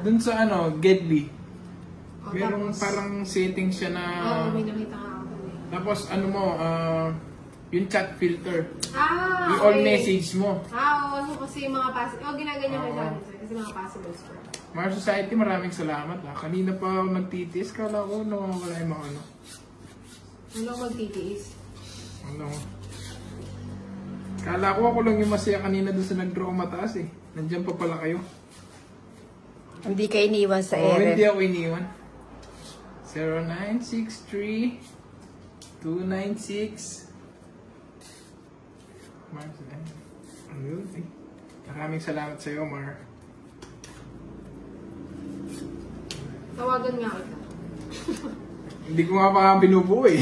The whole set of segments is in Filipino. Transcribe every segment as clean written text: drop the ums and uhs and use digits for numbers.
Dun sa ano, Gedli. Oh, Merong tapos, parang setting siya na... Oo, may nakita nga ako. Tapos ano mo, yung chat filter. Okay. I-all message mo. Oo, so kasi mga possible. Ginaganyan ko sa akin. Kasi mga possible score. Mar Society, maraming salamat. Kanina pa ako nagtitiis. Kala ko nawawala yung mga ano. Ano magtitiis? Ano? Kala ko ako lang yung masaya kanina doon sa nag-draw mataas eh. Nandiyan pa pala kayo. Hindi ka iniwan sa Oo, ere. hindi ako iniwan. 0963 296 Mar, ayun eh. Maraming salamat sa iyo, Mar. Tawagan nga kita. Hindi ko nga pa binubuo eh.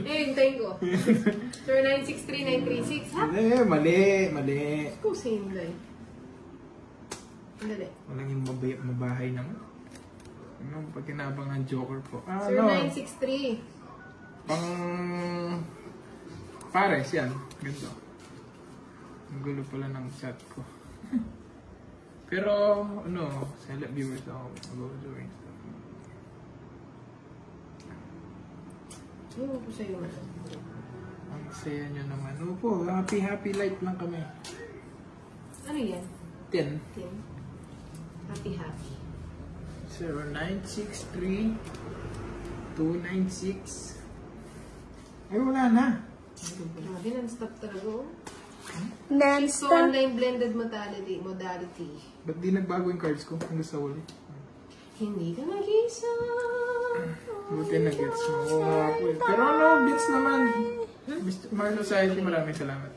Hintayin ko. 0963-936, ha? Mali. Kung sino ba eh. Dali. Walang yung mabahay naman. Ano, pag kinabang ang Joker po. 0963. Pang... Pares yan. Ganito. Ang gulo pala ng chat ko. Pero, ano, select viewers ako. Mag-doing stuff. Yung po sa'yo na. Ang saya nyo naman. Opo, happy life lang kami. Ano yan? 10. Happy. 0963 296 Ay, wala na. Grabe, non-stop talaga. So, Non-stop. online blended modality. Ba't di nagbago yung cards ko hanggang sa uli? Hindi ka mag-isa. Buti na-gets mo. Oo nga po eh. Pero ano, gets naman. Mr. Mar Society, maraming salamat.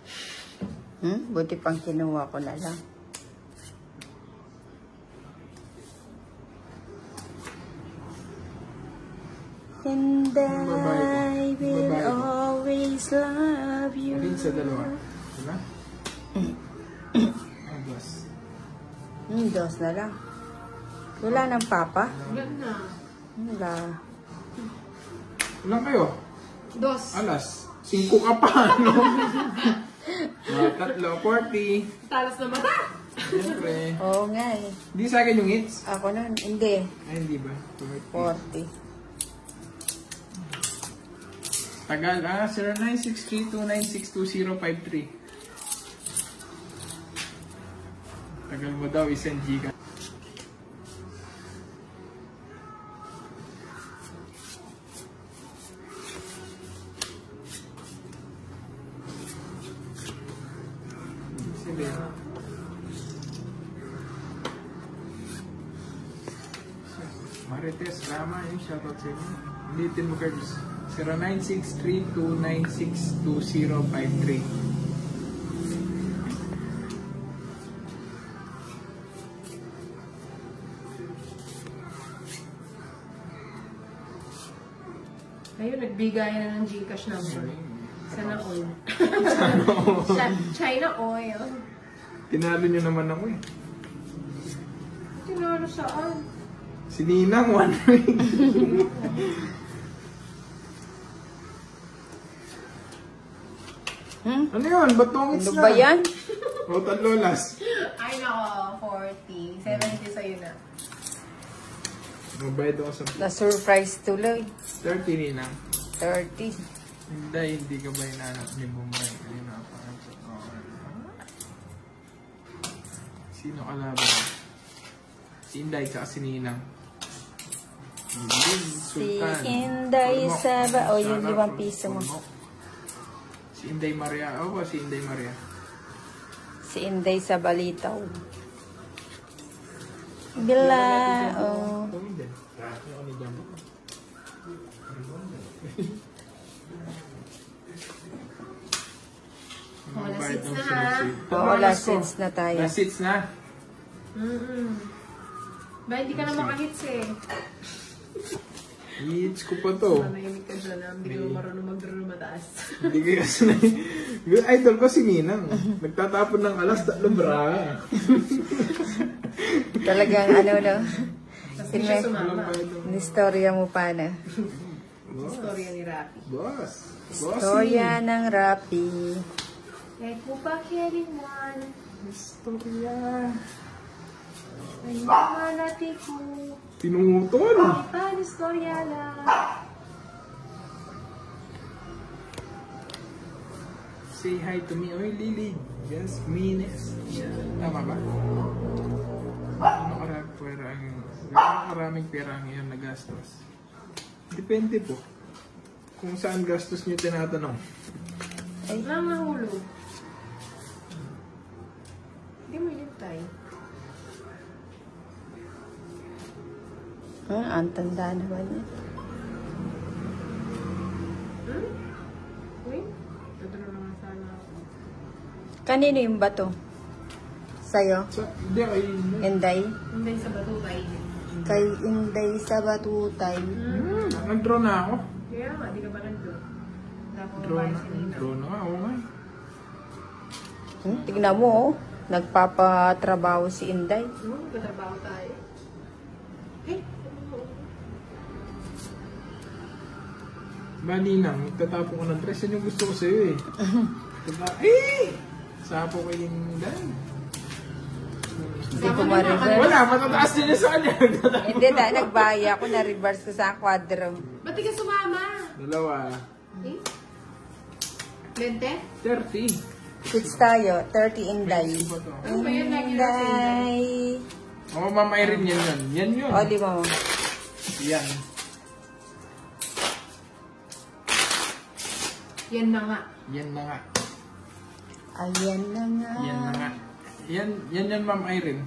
Buti pang kinuha ko na lang. And I will always love you. Alin sa dalawa? Diba? Ang dos. Dos na lang. Wala ng papa? Wala na. Wala. Ilan kayo? Dos. Alas. 5 ka pa, no? Tatlo, 40. Talas na mata. Siyempre. Oo nga eh. Hindi sa akin yung hits? Ako na, hindi. Ay, hindi ba? 40. Tagal, 0963-296-2053. Tagal mo daw, isang giga. Sige. Marites, Rama, yung shoutout sa inyo. Ulitin mo, Curbs. 0963-296-2053. Ayun, nagbigay na ng Gcash number. Sana all. China oil. Tinalo nyo naman ako eh. Tinalo saan? Si Ninang, 1 ring. Ano yun? Ba't tongits Ano na? ba yan? Rotan Lolas. Ay nako, 40. 70 sa'yo na. Mabayad ako sa Na-surprise tuloy. 30 Ninang. 30. Hindi ka ba inanap ni Bombay? Kanina pa. Sino kalaban? Si Inday tsaka si Ninang. Si Inday Saba. O, yung 5 piso mo. Si Inday Maria. O ba si Inday Maria? Si Inday sa Balitaw. Bila. Oh. Wala seats na ha. Oo, last seats na tayo. Last seats na. Ba, hindi ka na makahits eh. Hits ko pa to. Manahimik ka dyan na. Hindi ka marunong mag-draw mataas. Hindi kaya sanay. Idol ko si Ninang. Nagtatapon ng alas, 3 bra. Talagang ano, no? Tapos hindi siya sumama. Istorya mo pa na. Istorya ni Rapi. Boss. Istorya ng Rapi. Eh, kung pa carry one. Istorya. Ay, malati ko. Pinutol. Panis Koreala. Say hi to me. Oy, Lily. Yes, Mines. Tama ba? Maraming pera ang iyon nagastos. Depende po. Kung saan gastos niyo tinatanong. Ay, lang nahulog. Hindi mo yun tayo. Ang tanda naman niya. Uy, tutulong naman sana ako. Kanino yung bato? Sa'yo? Hindi, ay... Inday? Hindi sa batutay. Kay Inday sa batutay. Nag-draw na ako. Kaya nga, di ka ba nandun? Draw na. Draw na. Oo nga. Tignan mo, oh. Nagpapatrabaho si Inday. Nagkatrabaho tayo. Eh, Bali lang, magtatapo ko ng dress. Yan yung gusto ko sa'yo eh. Diba? Eh! Sapo ko yung dan. Hindi ko ma-reverse. Wala, matataas din sa kanya. Hindi, dahil nagbaya ako, na-reverse ko sa quadro. ba't di ka sumama? Dalawa. Eh? 20? 30. 6 tayo, 30 Inday. Ano ba yan? Lagi na sa Inday. Oo, Ma'am Irene, yan yun. Yan yun. O, di mo. Yan. Yan na nga. Yan na nga. Ayan na nga. Yan na nga. Yan, Ma'am Irene.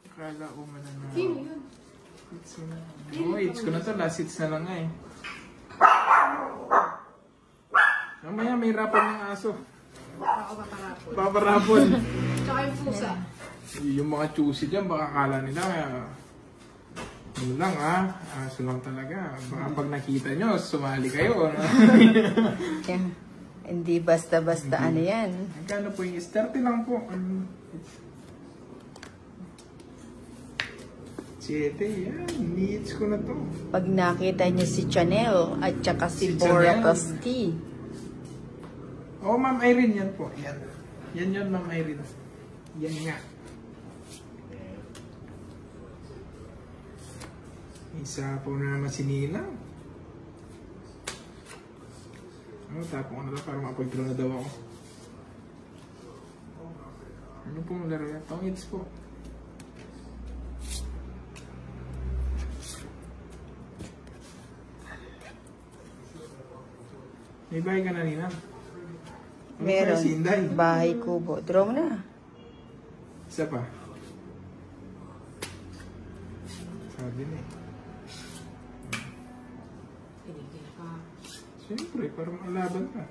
Akala ko man na. Sino yun? Hits ko na. Oo, hits ko na to. Last hits na lang nga eh. Mamaya may rapon ng aso. Ako paparapon. Paparapon. Tsaka yung pusa. Yung mga choosy dyan, baka akala nila, ano lang aso lang talaga. Baka pag nakita nyo, sumali kayo. No? Yeah. Hindi basta-basta ano yan. Magkano po yung 30 lang po. 7, yan. Needs ko na to. Pag nakita niyo si Chanel at saka si Si Bora Chanel. Tosti. Oh, Ma'am Irene, yan po. Yan. Yan yun, Ma'am Irene. Yan nga. Isa po na naman si Nina. Tapo ko na lang para makapag-draw na daw ako. Ano pong laro yan? Tongits po. May bahay ka na, Nina? Ano Meron. ba si Inday? Bahay kubo. Draw mo na. Isa pa. Sabi na eh. Pinigil ka. Siyempre, para makalaban ka.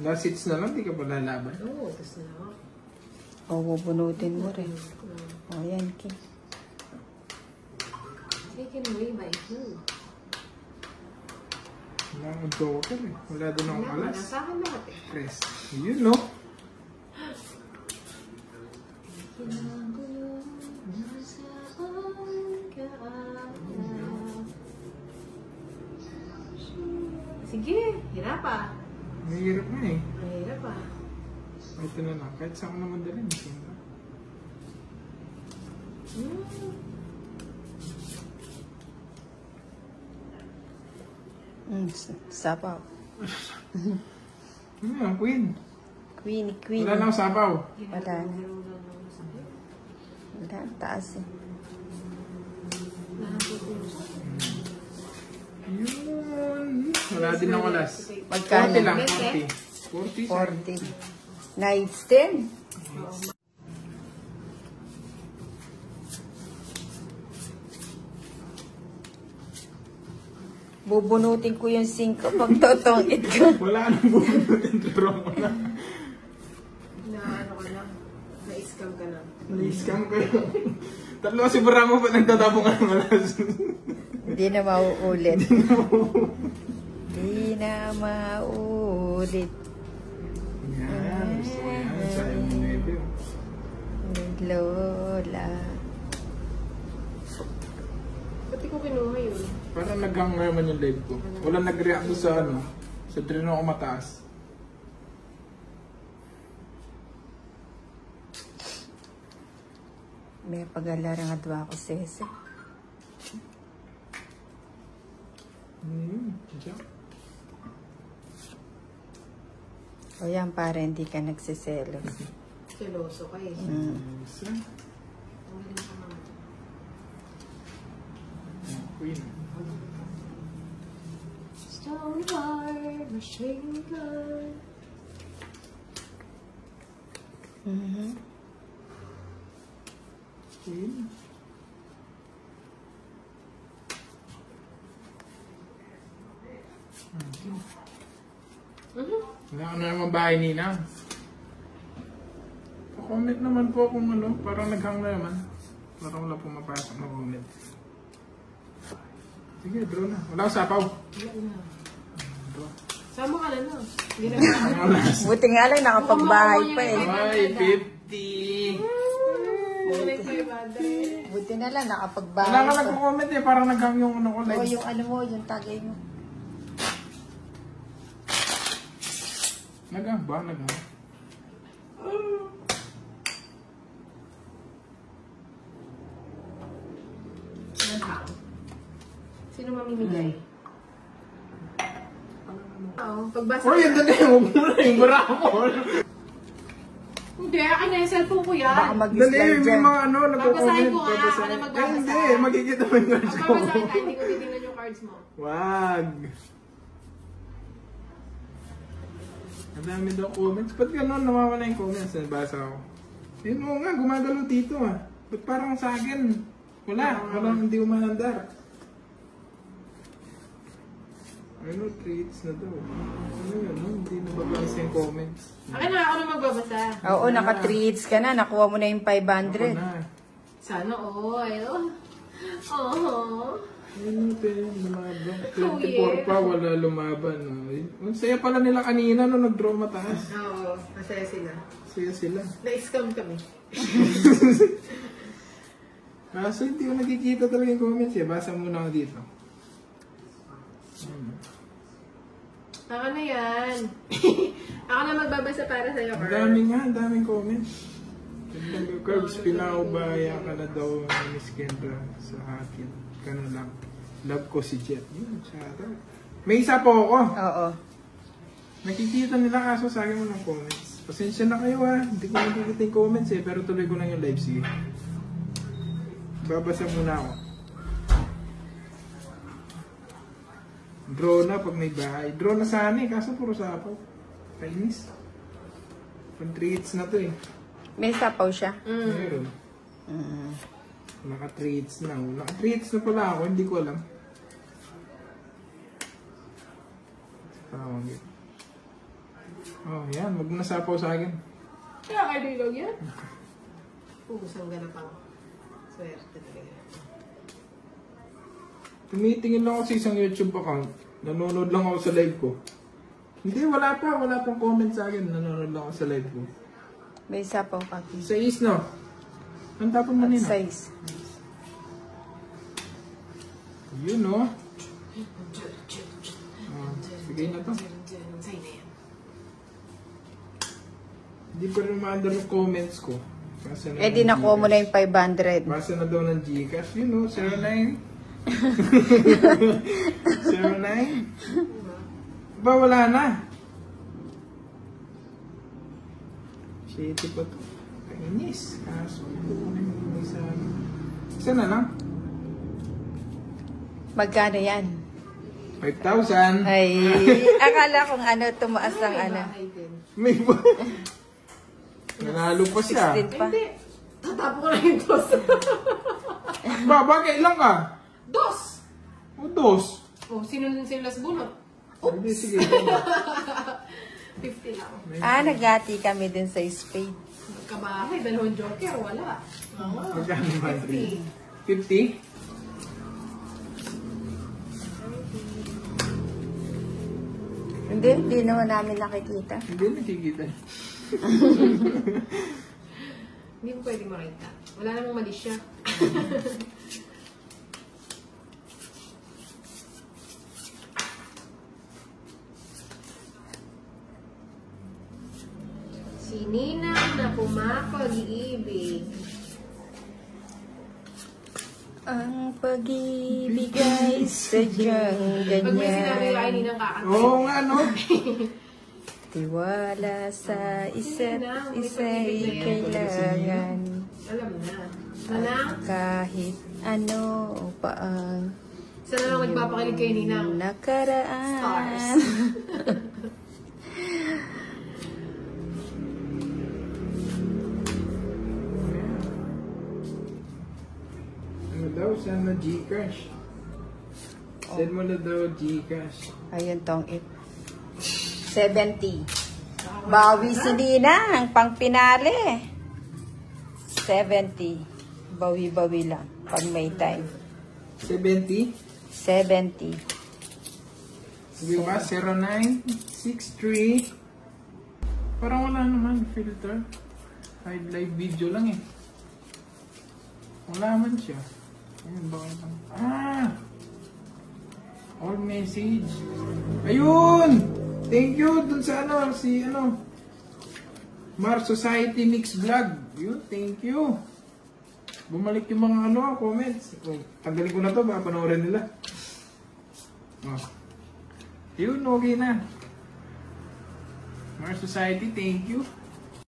Last hits na lang, di ka pa lalaban. Oo, tapos na ako. O, bubunutin mo rin. O, yan, Kim. Taken away by who? Wala akong joker eh. Wala doon akong Wala, alas. nasa akin lahat eh. Press. Yun, no? Sige, hirap ah. Mahirap na eh. Mahirap ah. Ito na lang. Kahit saan ko naman dalhin. Sapaw. Ano yan, Queen? Queen. Wala na akong sabaw. Wala na. Wala, taas eh. Yun. Wala din akong alas. Magkano? 40 lang, 40. 40. Nights 10. Bubunutin ko yung 5 pag totongit ko. Wala nang bubunutin. Draw mo na. Na ano ka lang. Na-scam ka lang. Na-scam kayo. Tatlo kasi barang pa nagtatapong ka ng alas. Hindi na mauulit. Hindi na mauulit. Yan. Gusto ko yan. Sayang mo na ito. Lola. Ba't di ko kinuha yun? Parang nag-hang naman yung live ko. Wala nag-react doon sa ano. Sa dreno ko mataas. May pag-alarang adwa ako, Sese. Diyan. O yan, para hindi ka nagsiselos. Seloso ka eh. Isa. Queen. Stone heart, machine gun. Queen. Wala ka na naman bahay, Nina. Pa-comment naman po kung ano. Parang nag-hang na naman. Parang wala pumapasok na comment. Sige, draw na. Wala ko sapaw. Wala na. Draw. Sama ka na no? Hindi na ka na. Buti nga lang, nakapagbahay pa eh. Ay, 50. Buti na lang, Wala nakapagbahay ka pa. nagko-comment eh. Parang nag-hang yung ano ko. O Like, yung ano mo, yung tagay mo. nag-hang ba? Nag-hang? Sino mamimigay? Oo, pagbasa. Oh, yun dali. Huwag mo na yung barakon. Hindi, akin na yung cellphone ko yan. Baka Dali, mag-slide may dyan. mga ano, Babasahin nagko-comment. ko nga, Babasahin. ano magbabasa? Eh, hindi, magkikita mo yung cards ko. Pagbabasahin ka, hindi ko titignan yung cards mo. Wag. Ang dami daw comments. Ba't gano'n nawawala yung comments? Nabasa ko. Yun mo nga, gumagalo dito ah. Ba't parang sa akin? Walang hindi umaandar. Ano, treats na daw. Ano yun, no? Hindi nababasa yung comments. Akin na, ako na magbabasa. Oo, naka-treats ka na. Nakuha mo na yung Ako 500. na. Sana all. Oh. Ano ito yun, lumaban. Oh, 24 yeah. pa, wala lumaban. No? Ang saya pala nila kanina no, nag-draw mataas. Oo, masaya sila. Saya sila. Na-scam kami. Kaso hindi ko nakikita talaga yung comments eh. Basa muna ako dito. Ako na yan. Ako na magbabasa para sa'yo, Ang Carl. dami nga, ang daming comments. Curbs, pinaubaya ka na daw ni Miss Kendra sa akin. Ka na lang. Love ko si Jet. Yun, shoutout. May isa po ako. Oo. Nakikita nila kaso sa akin mo ng comments. Pasensya na kayo ah. Hindi ko nakikita yung comments eh. Pero tuloy ko lang yung live. Sige. Babasa muna ako. Draw na pag may bahay. Draw na sana eh. Kaso puro sapaw. Kainis. Pang treats na to eh. May sapaw siya. Meron. Naka-treats na. Naka-treats na pala ako. Hindi ko alam. Tawag yun. Oh, yan. Wag mo na sapaw sa akin. Kaya kayo dilog yan? Pusang ganapang. Swerte talaga. Tumitingin lang ako sa isang YouTube account. Nanonood lang ako sa live ko. Hindi, wala pa. Wala pang comment sa akin. Nanonood lang ako sa live ko. May sapaw ka. Sa is, no? Ang tapon mo nina? Size. Yun, no? Sige na to. Hindi pa rin maandar yung comments ko. Basa na Eh di ng nakuha mo Gcash. na yung 500. Basa na daw ng Gcash. Yun, no? 09. 09? Ba, wala na. Shitty pa to. Kainis. Kaso, kukunin mo yung isa. Isa na lang. Magkano yan? 5,000. Ay, akala kong ano, tumaas ang ano. May ba? Nanalo pa siya. 16 pa. Hindi. Tatapo ko na yung dos. Ba, bakit lang ka? Dos! O, dos. Oh, sino las bunot? Hindi, sige. 50 lang. Nagati kami din sa spade. Magkabahay, dalawang joker, wala. Magkano ba? 50. 50? Hindi naman namin nakikita. Hindi nakikita. Hindi mo pwede makita. Wala namang mali siya. Si Ninang na pumapag-ibig. Ang pag-ibig ay sadyang Pag may sinabi ay ganyan. Ninang kakanta. Oo nga, no? Tiwala sa isa't isa'y kailangan. Alam na. Nanang, Kahit ano pa ang sana lang magpapakilig kay Ninang. nakaraan. Stars. Ano daw? Saan na Gcash? Send mo na daw Gcash. Ayun tong 70. Bawi si Ninang, pang pinali. 70. Bawi-bawi lang pag may time. 70? 70. Sabi ba? 0963. Parang wala naman filter. Kahit live video lang eh. Wala man siya. Ayun, bakit lang. Ah! All message. Ayun! Thank you dun sa ano, si ano. Mar Society Mix Vlog. Yun, thank you. Bumalik yung mga ano, comments. Oh, tanggalin ko na to, baka panoorin nila. Oh. Yun, okay na. Mar Society, thank you.